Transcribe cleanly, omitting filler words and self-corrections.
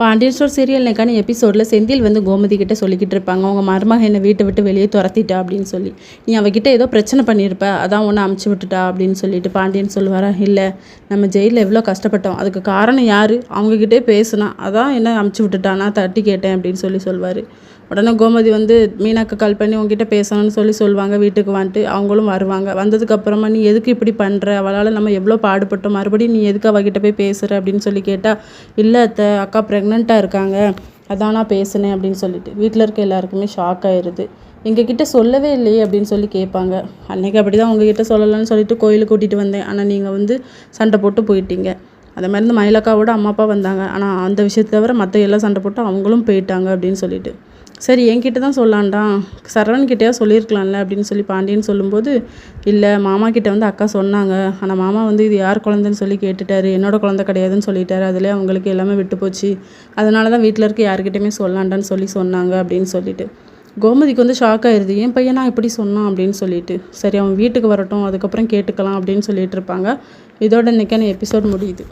Pandian store serial நெக்கான எபிசோடில் செந்தில் வந்து கோமதி கிட்ட சொல்லிக்கிட்டு இருப்பாங்க, அவங்க மருமக என்னை வீட்டை விட்டு வெளியே துரத்திட்டா அப்படின்னு சொல்லி. நீ அவகிட்ட ஏதோ பிரச்சனை பண்ணியிருப்ப, அதான் ஒன்று அமுச்சு விட்டுட்டா அப்படின்னு சொல்லிட்டு பாண்டியன் சொல்லுவாரா, இல்லை நம்ம ஜெயிலில் எவ்வளோ கஷ்டப்பட்டோம், அதுக்கு காரணம் யார், அவங்கக்கிட்டே பேசுனா, அதான் என்ன அமுச்சு விட்டுட்டா, நான் தட்டி கேட்டேன் அப்படின்னு சொல்லுவார். உடனே கோமதி வந்து மீனாக்கு கால் பண்ணி உங்ககிட்ட பேசணும்னு சொல்லுவாங்க. வீட்டுக்கு வந்துட்டு அவங்களும் வருவாங்க. வந்ததுக்கப்புறமா நீ எதுக்கு இப்படி பண்ணுற, அவளால் நம்ம எவ்வளோ பாடுபட்டோம், மறுபடியும் நீ எதுக்கு அவகிட்ட போய் பேசுகிற அப்படின்னு சொல்லி கேட்டால், இல்லை அத்தை, அக்கா ப்ரெக்னெண்ட்டாக இருக்காங்க, அதான் நான் பேசினேன் அப்படின்னு சொல்லிட்டு வீட்டில் இருக்க எல்லாருக்குமே ஷாக் ஆயிடுது. எங்ககிட்ட சொல்லவே இல்லையே அப்படின்னு சொல்லி கேட்பாங்க. அன்றைக்கி அப்படி தான் உங்ககிட்ட சொல்லலாம்னு சொல்லிட்டு கோயிலுக்கு கூட்டிகிட்டு வந்தேன், ஆனால் நீங்கள் வந்து சண்டை போட்டு போயிட்டீங்க. அதே மாதிரி இந்த மயிலக்காவோட அம்மா அப்பா வந்தாங்க, ஆனால் அந்த விஷயத்தை தவிர மற்ற எல்லாம் சண்டை போட்டு அவங்களும் போயிட்டாங்க அப்படின்னு சொல்லிட்டு. சரி என்கிட்ட தான் சொல்லான்டான், சரவணன்கிட்டயா சொல்லியிருக்கலாம்ல அப்படின்னு சொல்லி பாண்டியன் சொல்லும்போது, இல்லை மாமா கிட்ட வந்து அக்கா சொன்னாங்க, ஆனால் மாமா வந்து இது யார் குழந்தைன்னு சொல்லி கேட்டுட்டாரு, என்னோட குழந்தை கிடையாதுன்னு சொல்லிட்டாரு, அதிலே அவங்களுக்கு எல்லாமே விட்டு போச்சு, அதனால தான் வீட்டில் இருக்க யாருக்கிட்டையுமே சொல்லாண்டான்னு சொன்னாங்க அப்படின்னு சொல்லிட்டு. கோமதிக்கு வந்து ஷாக் ஆயிடுது, என் பையனா இப்படி சொன்னான் அப்படின்னு சொல்லிட்டு. சரி அவன் வீட்டுக்கு வரட்டும், அதுக்கப்புறம் கேட்டுக்கலாம் அப்படின்னு சொல்லிட்டு இருப்பாங்க. இதோட இன்றைக்கான எபிசோட் முடியுது.